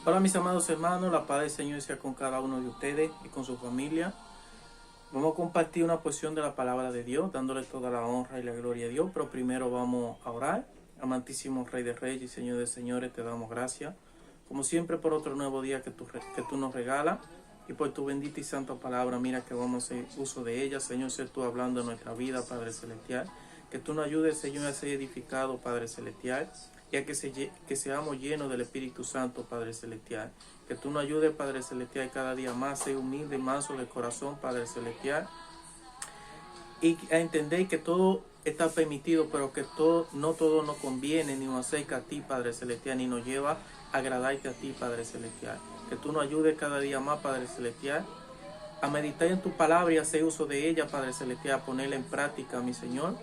Hola mis amados hermanos, la paz del Señor sea con cada uno de ustedes y con su familia. Vamos a compartir una porción de la palabra de Dios, dándole toda la honra y la gloria a Dios, pero primero vamos a orar. Amantísimo Rey de Reyes y Señor de Señores, te damos gracias, como siempre, por otro nuevo día que tú nos regalas y por tu bendita y santa palabra. Mira que vamos a hacer uso de ella, Señor, sé tú hablando en nuestra vida, Padre Celestial. Que tú nos ayudes, Señor, a ser edificado, Padre Celestial, y a que seamos llenos del Espíritu Santo, Padre Celestial. Que tú nos ayudes, Padre Celestial, cada día más, ser humilde y manso de corazón, Padre Celestial, y a entender que todo está permitido, pero que no todo nos conviene, ni nos acerca a ti, Padre Celestial, ni nos lleva a agradarte a ti, Padre Celestial. Que tú nos ayudes cada día más, Padre Celestial, a meditar en tu palabra y a hacer uso de ella, Padre Celestial, a ponerla en práctica, mi Señor.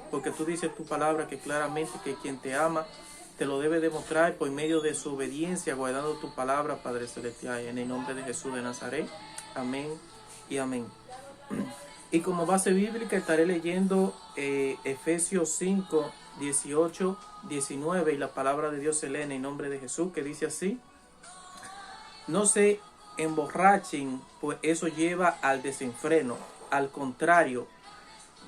Porque tú dices tu palabra que claramente que quien te ama te lo debe demostrar por medio de su obediencia, guardando tu palabra, Padre Celestial. En el nombre de Jesús de Nazaret. Amén y amén. Y como base bíblica estaré leyendo Efesios 5, 18, 19. Y la palabra de Dios se lee en el nombre de Jesús, que dice así: no se emborrachen, pues eso lleva al desenfreno. Al contrario,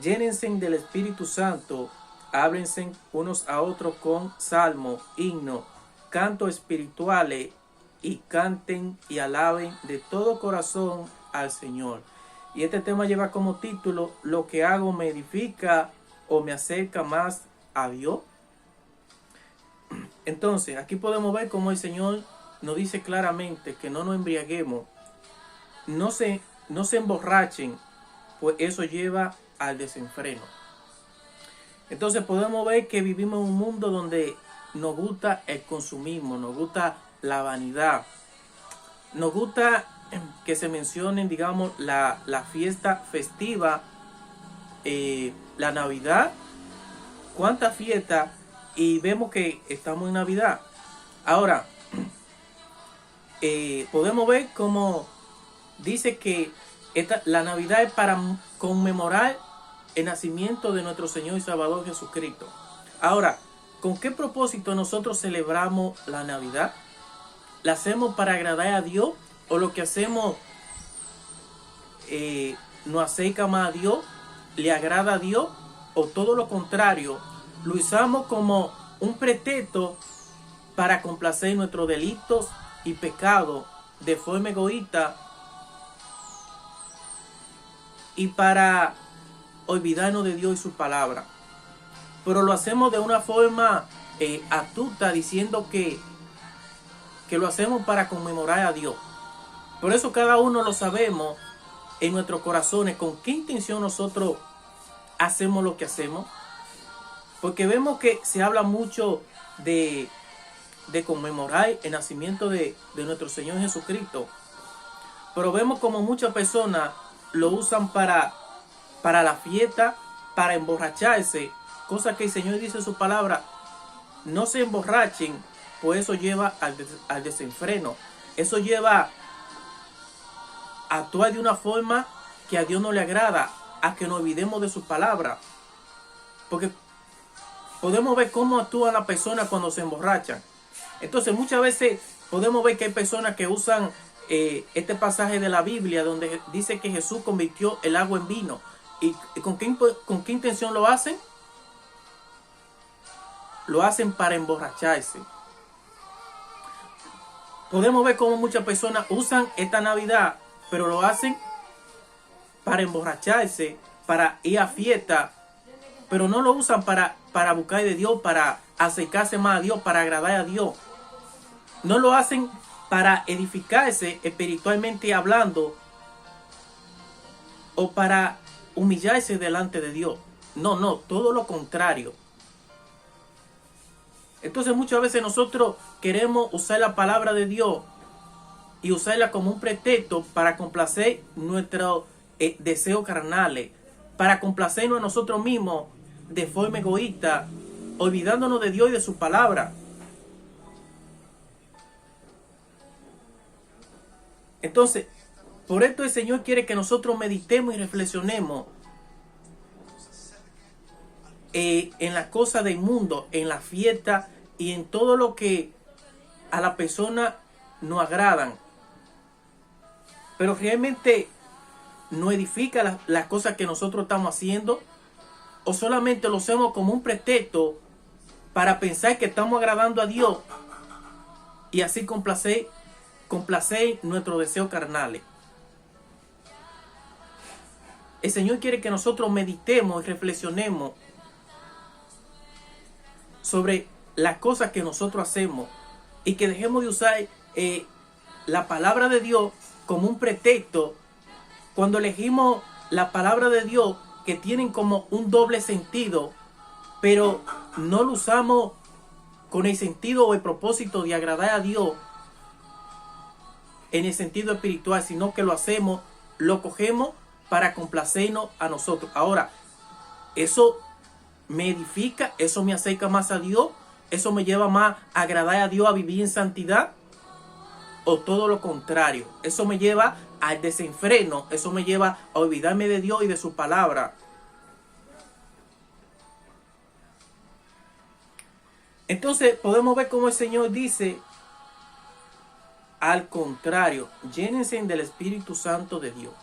llénense del Espíritu Santo, háblense unos a otros con salmo, himno, canto espirituales, y canten y alaben de todo corazón al Señor. Y este tema lleva como título: ¿lo que hago me edifica o me acerca más a Dios? Entonces, aquí podemos ver cómo el Señor nos dice claramente que no nos embriaguemos, no se emborrachen, pues eso lleva al desenfreno. Entonces podemos ver que vivimos en un mundo donde nos gusta el consumismo, nos gusta la vanidad, nos gusta que se mencionen, digamos, la fiesta festiva, la Navidad. ¿Cuántas fiestas? Y vemos que estamos en Navidad. Ahora, podemos ver cómo dice que la Navidad es para conmemorar el nacimiento de nuestro Señor y Salvador Jesucristo. Ahora, ¿con qué propósito nosotros celebramos la Navidad? ¿La hacemos para agradar a Dios? ¿O lo que hacemos nos acerca más a Dios? ¿Le agrada a Dios? ¿O todo lo contrario? Lo usamos como un pretexto para complacer nuestros delitos y pecados de forma egoísta y para olvidarnos de Dios y su palabra. Pero lo hacemos de una forma astuta, diciendo que lo hacemos para conmemorar a Dios. Por eso cada uno lo sabemos en nuestros corazones con qué intención nosotros hacemos lo que hacemos. Porque vemos que se habla mucho de conmemorar el nacimiento de nuestro Señor Jesucristo. Pero vemos como muchas personas lo usan para la fiesta, para emborracharse, cosa que el Señor dice en su palabra: no se emborrachen, pues eso lleva al desenfreno. Eso lleva a actuar de una forma que a Dios no le agrada, a que nos olvidemos de su palabra. Porque podemos ver cómo actúa la persona cuando se emborrachan. Entonces muchas veces podemos ver que hay personas que usan este pasaje de la Biblia donde dice que Jesús convirtió el agua en vino. ¿Y con qué intención lo hacen? Lo hacen para emborracharse. Podemos ver cómo muchas personas usan esta Navidad, pero lo hacen para emborracharse, para ir a fiesta, pero no lo usan para buscar de Dios, para acercarse más a Dios, para agradar a Dios. No lo hacen para edificarse espiritualmente hablando o para humillarse delante de Dios. No, todo lo contrario. Entonces muchas veces nosotros queremos usar la palabra de Dios y usarla como un pretexto para complacer nuestros deseos carnales, para complacernos a nosotros mismos de forma egoísta, olvidándonos de Dios y de su palabra. Entonces, por esto el Señor quiere que nosotros meditemos y reflexionemos en las cosas del mundo, en la fiesta y en todo lo que a la persona nos agradan, pero realmente no edifica las cosas que nosotros estamos haciendo, o solamente lo hacemos como un pretexto para pensar que estamos agradando a Dios y así complacer nuestros deseos carnales. El Señor quiere que nosotros meditemos y reflexionemos sobre las cosas que nosotros hacemos y que dejemos de usar la palabra de Dios como un pretexto cuando elegimos la palabra de Dios que tienen como un doble sentido, pero no lo usamos con el sentido o el propósito de agradar a Dios en el sentido espiritual, sino que lo cogemos para complacernos a nosotros. Ahora, eso me edifica, eso me acerca más a Dios, eso me lleva más a agradar a Dios, a vivir en santidad, o todo lo contrario, eso me lleva al desenfreno, eso me lleva a olvidarme de Dios y de su palabra. Entonces podemos ver cómo el Señor dice: al contrario, llénense del Espíritu Santo de Dios.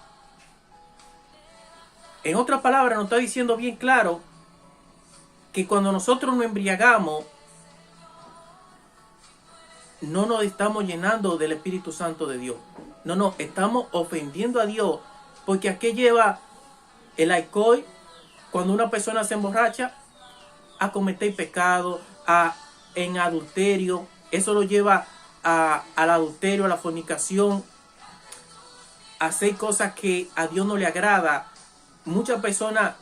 En otras palabras, nos está diciendo bien claro que cuando nosotros nos embriagamos, no nos estamos llenando del Espíritu Santo de Dios. No, estamos ofendiendo a Dios. Porque ¿a qué lleva el alcohol cuando una persona se emborracha? A cometer pecado, en adulterio. Eso lo lleva al adulterio, a la fornicación, a hacer cosas que a Dios no le agrada. Muchas personas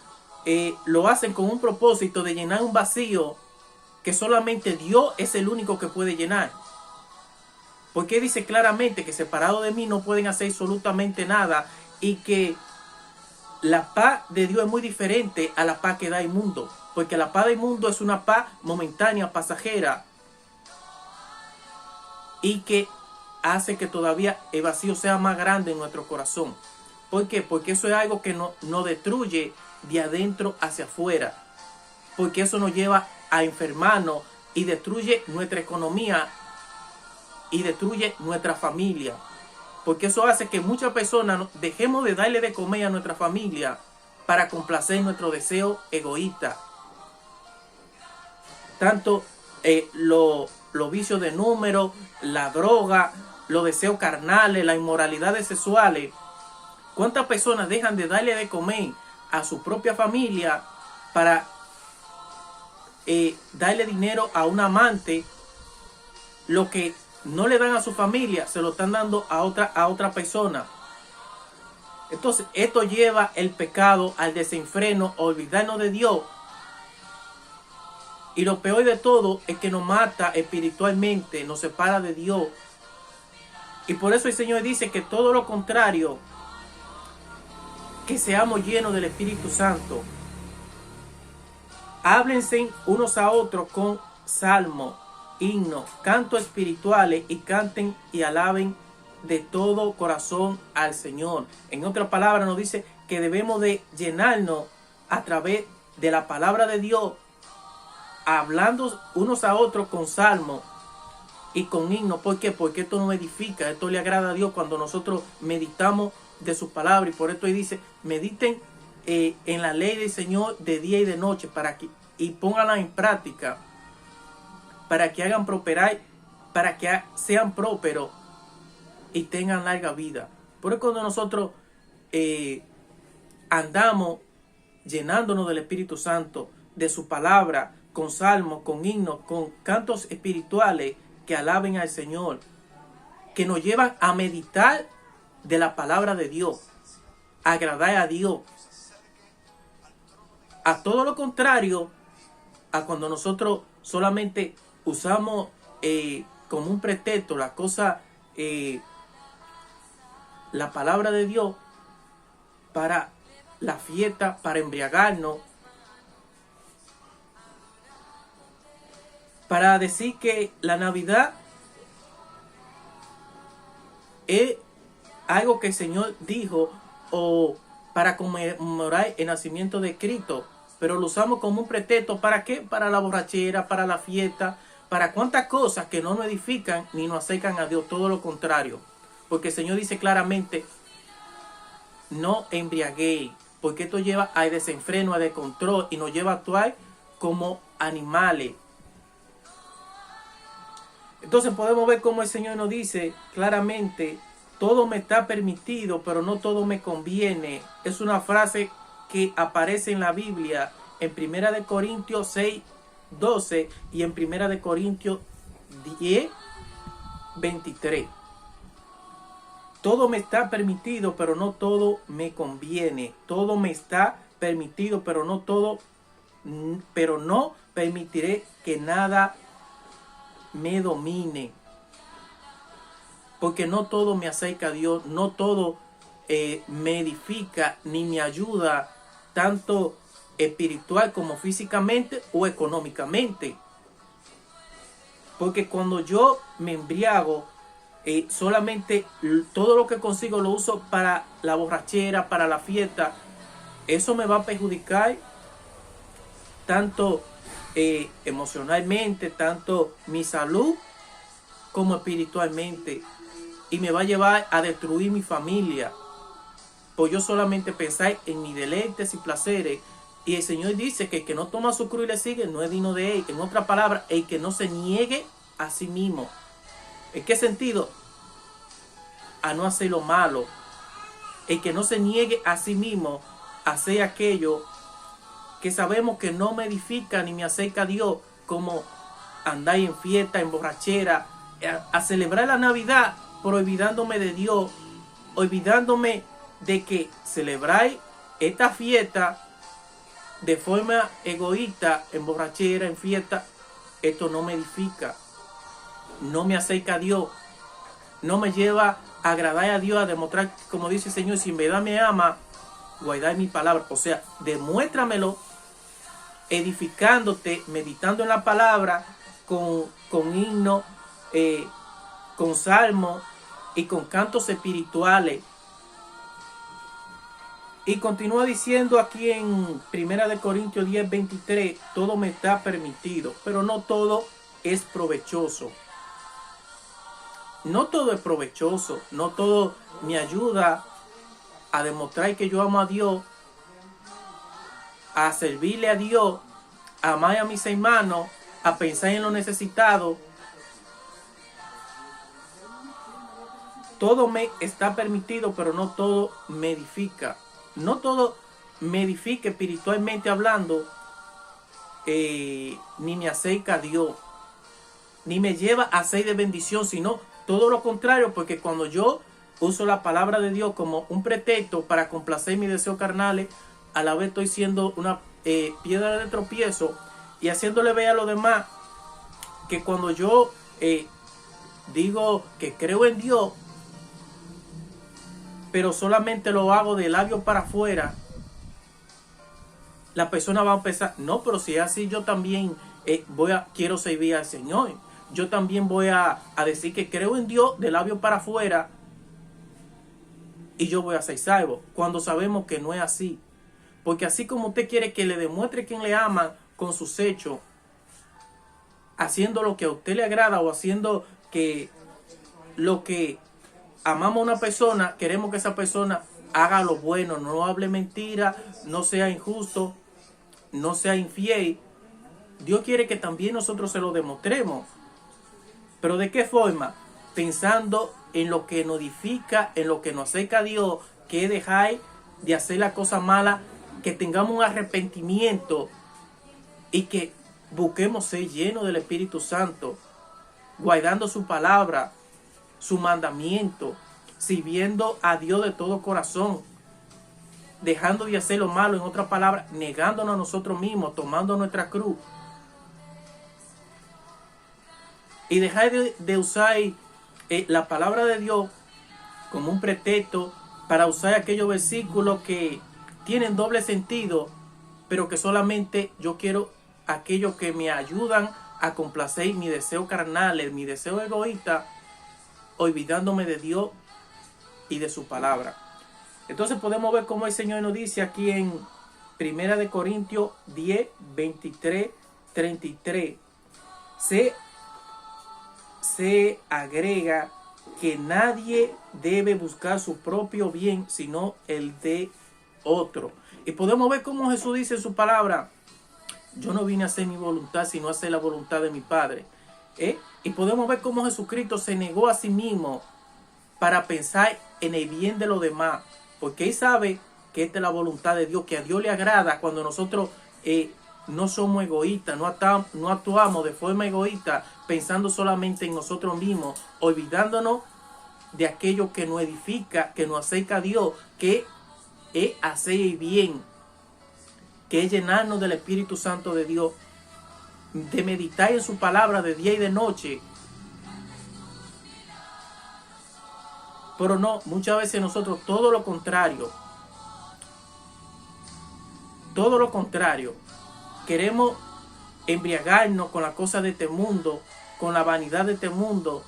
lo hacen con un propósito de llenar un vacío que solamente Dios es el único que puede llenar. Porque dice claramente que separado de mí no pueden hacer absolutamente nada, y que la paz de Dios es muy diferente a la paz que da el mundo. Porque la paz del mundo es una paz momentánea, pasajera, y que hace que todavía el vacío sea más grande en nuestro corazón. ¿Por qué? Porque eso es algo que nos destruye de adentro hacia afuera. Porque eso nos lleva a enfermarnos y destruye nuestra economía y destruye nuestra familia. Porque eso hace que muchas personas dejemos de darle de comer a nuestra familia para complacer nuestro deseo egoísta. Tanto los vicios de número, la droga, los deseos carnales, las inmoralidades sexuales. ¿Cuántas personas dejan de darle de comer a su propia familia para darle dinero a un amante? Lo que no le dan a su familia, se lo están dando a otra persona. Entonces, esto lleva el pecado al desenfreno, a olvidarnos de Dios. Y lo peor de todo es que nos mata espiritualmente, nos separa de Dios. Y por eso el Señor dice que todo lo contrario, que seamos llenos del Espíritu Santo. Háblense unos a otros con salmos, himnos, cantos espirituales, y canten y alaben de todo corazón al Señor. En otras palabras, nos dice que debemos de llenarnos a través de la palabra de Dios, hablando unos a otros con salmos y con himnos. ¿Por qué? Porque esto nos edifica, esto le agrada a Dios cuando nosotros meditamos de su palabra. Y por esto dice: mediten en la ley del Señor de día y de noche, y pónganla en práctica, para que hagan prosperar, para que sean prósperos y tengan larga vida. Por eso cuando nosotros andamos llenándonos del Espíritu Santo, de su palabra, con salmos, con himnos, con cantos espirituales que alaben al Señor, que nos llevan a meditar de la palabra de Dios, a agradar a Dios. A todo lo contrario a cuando nosotros solamente usamos como un pretexto la cosa, la palabra de Dios para la fiesta, para embriagarnos, para decir que la Navidad es algo que el Señor dijo, o para conmemorar el nacimiento de Cristo, pero lo usamos como un pretexto. ¿Para qué? Para la borrachera, para la fiesta, ¿Para cuántas cosas que no nos edifican ni nos acercan a Dios? Todo lo contrario. Porque el Señor dice claramente, no embriaguéis, porque esto lleva a desenfreno, a descontrol y nos lleva a actuar como animales. Entonces podemos ver cómo el Señor nos dice claramente, todo me está permitido, pero no todo me conviene. Es una frase que aparece en la Biblia en 1 Corintios 6:12 y en 1 Corintios 10:23. Todo me está permitido, pero no todo me conviene. Todo me está permitido, pero no permitiré que nada me domine. Porque no todo me acerca a Dios, no todo me edifica ni me ayuda, tanto espiritual como físicamente o económicamente. Porque cuando yo me embriago, solamente todo lo que consigo lo uso para la borrachera, para la fiesta. Eso me va a perjudicar tanto emocionalmente, tanto mi salud como espiritualmente. Y me va a llevar a destruir mi familia. Pues yo solamente pensar en mis deleites y placeres. Y el Señor dice que el que no toma su cruz y le sigue no es digno de Él. En otras palabras, el que no se niegue a sí mismo. ¿En qué sentido? A no hacer lo malo. El que no se niegue a sí mismo a hacer aquello que sabemos que no me edifica ni me acerca a Dios, como andar en fiesta, en borrachera, a celebrar la Navidad, pero olvidándome de Dios, olvidándome de que celebrar esta fiesta de forma egoísta, en borrachera, en fiesta, esto no me edifica, no me acerca a Dios, no me lleva a agradar a Dios, a demostrar, como dice el Señor, si en verdad me ama, guardar mi palabra. O sea, demuéstramelo edificándote, meditando en la palabra, con himnos, con salmos y con cantos espirituales. Y continúa diciendo aquí en 1 Corintios 10:23, todo me está permitido, pero no todo es provechoso. No todo es provechoso, no todo me ayuda a demostrar que yo amo a Dios, a servirle a Dios, a amar a mis hermanos, a pensar en lo necesitado. Todo me está permitido, pero no todo me edifica. No todo me edifica espiritualmente hablando, ni me acerca a Dios, ni me lleva a ser de bendición, sino todo lo contrario, porque cuando yo uso la palabra de Dios como un pretexto para complacer mis deseos carnales, a la vez estoy siendo una piedra de tropiezo y haciéndole ver a los demás que cuando yo digo que creo en Dios, pero solamente lo hago de labios para afuera, la persona va a pensar, no, pero si es así, yo también quiero servir al Señor. Yo también voy a decir que creo en Dios de labios para afuera y yo voy a ser salvo. Cuando sabemos que no es así. Porque así como usted quiere que le demuestre que le ama con sus hechos, haciendo lo que a usted le agrada o haciendo que lo que amamos a una persona, queremos que esa persona haga lo bueno, no hable mentira, no sea injusto, no sea infiel. Dios quiere que también nosotros se lo demostremos. ¿Pero de qué forma? Pensando en lo que nos edifica, en lo que nos acerca a Dios, que es dejar de hacer la cosa mala, que tengamos un arrepentimiento y que busquemos ser llenos del Espíritu Santo, guardando su palabra, su mandamiento, sirviendo a Dios de todo corazón, dejando de hacer lo malo, en otras palabras, negándonos a nosotros mismos, tomando nuestra cruz. Y dejar de usar la palabra de Dios como un pretexto para usar aquellos versículos que tienen doble sentido, pero que solamente yo quiero aquellos que me ayudan a complacer mi deseo carnal, mi deseo egoísta, olvidándome de Dios y de su palabra. Entonces podemos ver cómo el Señor nos dice aquí en 1 Corintios 10:23-33. Sé se agrega que nadie debe buscar su propio bien, sino el de otro. Y podemos ver cómo Jesús dice en su palabra: yo no vine a hacer mi voluntad, sino a hacer la voluntad de mi Padre. Y podemos ver cómo Jesucristo se negó a sí mismo para pensar en el bien de los demás, porque Él sabe que esta es la voluntad de Dios, que a Dios le agrada cuando nosotros no somos egoístas, no actuamos de forma egoísta, pensando solamente en nosotros mismos, olvidándonos de aquello que nos edifica, que nos acerca a Dios, que es hacer el bien, que es llenarnos del Espíritu Santo de Dios, de meditar en su palabra de día y de noche. Pero no, muchas veces nosotros todo lo contrario, queremos embriagarnos con las cosas de este mundo, con la vanidad de este mundo.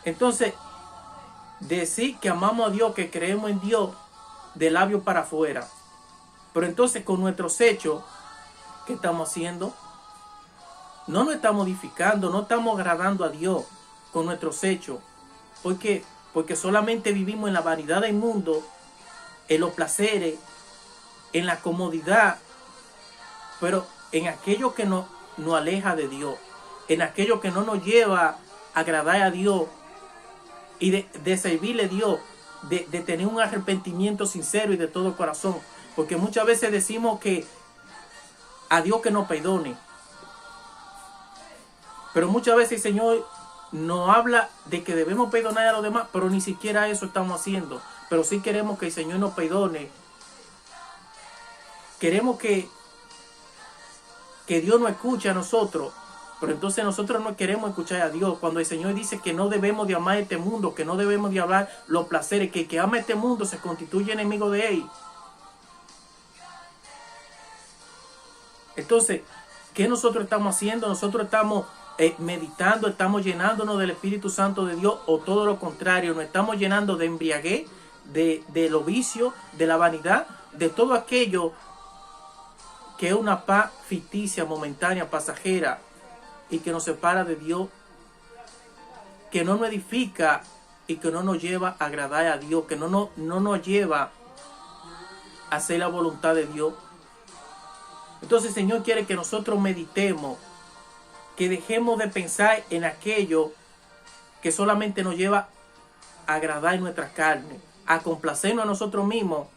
Entonces, decir que amamos a Dios, que creemos en Dios, de labios para afuera. Pero entonces con nuestros hechos, ¿qué estamos haciendo? No nos estamos edificando, no estamos agradando a Dios con nuestros hechos. ¿Por qué? Porque solamente vivimos en la vanidad del mundo, en los placeres, en la comodidad, pero en aquello que nos aleja de Dios, en aquello que no nos lleva a agradar a Dios y de servirle a Dios, de tener un arrepentimiento sincero y de todo corazón. Porque muchas veces decimos que a Dios que nos perdone, pero muchas veces el Señor nos habla de que debemos perdonar a los demás, pero ni siquiera eso estamos haciendo. Pero sí queremos que el Señor nos perdone. Queremos que Dios nos escuche a nosotros, pero entonces nosotros no queremos escuchar a Dios. Cuando el Señor dice que no debemos de amar este mundo, que no debemos de hablar los placeres, que el que ama este mundo se constituye enemigo de Él. Entonces, ¿qué nosotros estamos haciendo? Nosotros estamos meditando, estamos llenándonos del Espíritu Santo de Dios, o todo lo contrario, nos estamos llenando de embriaguez, de los vicios, de la vanidad, de todo aquello que es una paz ficticia, momentánea, pasajera, y que nos separa de Dios, que no nos edifica y que no nos lleva a agradar a Dios, que no nos lleva a hacer la voluntad de Dios. Entonces el Señor quiere que nosotros meditemos, que dejemos de pensar en aquello que solamente nos lleva a agradar nuestra carne, a complacernos a nosotros mismos,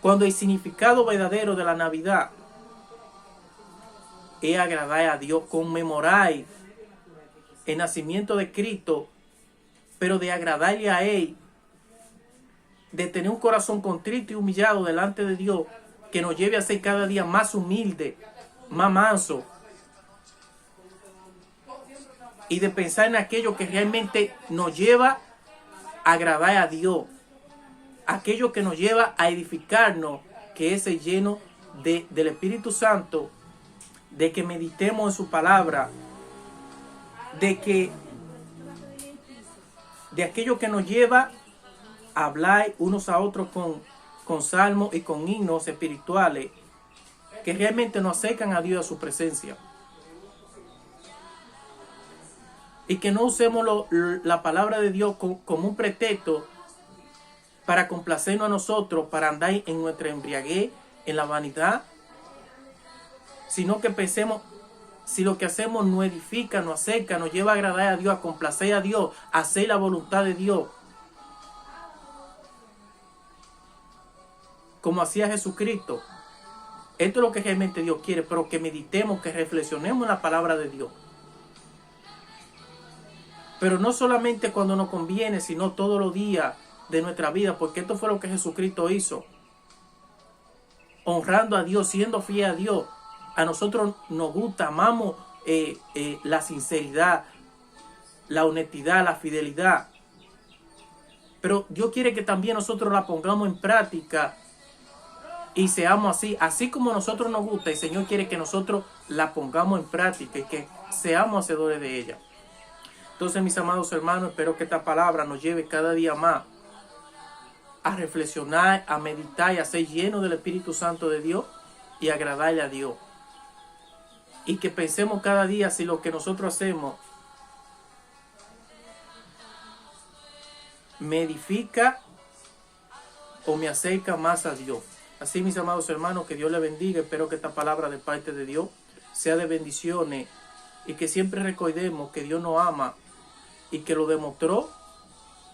cuando el significado verdadero de la Navidad es agradar a Dios, conmemorar el nacimiento de Cristo, pero de agradarle a Él, de tener un corazón contrito y humillado delante de Dios, que nos lleve a ser cada día más humilde, más manso, y de pensar en aquello que realmente nos lleva a agradar a Dios, aquello que nos lleva a edificarnos, que es el lleno del Espíritu Santo, de que meditemos en su palabra, de aquello que nos lleva a hablar unos a otros con salmos y con himnos espirituales que realmente nos acercan a Dios, a su presencia. Y que no usemos la palabra de Dios como un pretexto para complacernos a nosotros, para andar en nuestra embriaguez, en la vanidad, sino que pensemos, si lo que hacemos nos edifica, nos acerca, nos lleva a agradar a Dios, a complacer a Dios, a hacer la voluntad de Dios, como hacía Jesucristo. Esto es lo que realmente Dios quiere, pero que meditemos, que reflexionemos en la palabra de Dios. Pero no solamente cuando nos conviene, sino todos los días de nuestra vida, porque esto fue lo que Jesucristo hizo. Honrando a Dios, siendo fiel a Dios. A nosotros nos gusta, amamos la sinceridad, la honestidad, la fidelidad. Pero Dios quiere que también nosotros la pongamos en práctica y seamos así como a nosotros nos gusta. El Señor quiere que nosotros la pongamos en práctica y que seamos hacedores de ella. Entonces, mis amados hermanos, espero que esta palabra nos lleve cada día más a reflexionar, a meditar y a ser llenos del Espíritu Santo de Dios y agradarle a Dios. y que pensemos cada día si lo que nosotros hacemos me edifica o me acerca más a Dios. Así, mis amados hermanos, que Dios les bendiga. Espero que esta palabra de parte de Dios sea de bendiciones y que siempre recordemos que Dios nos ama y que lo demostró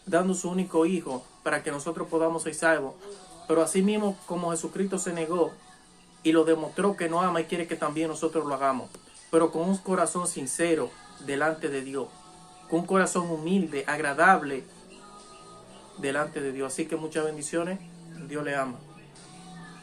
dando su único hijo para que nosotros podamos ser salvos. Pero así mismo como Jesucristo se negó y lo demostró que nos ama y quiere que también nosotros lo hagamos, pero con un corazón sincero delante de Dios, con un corazón humilde, agradable delante de Dios. Así que muchas bendiciones. Dios le ama.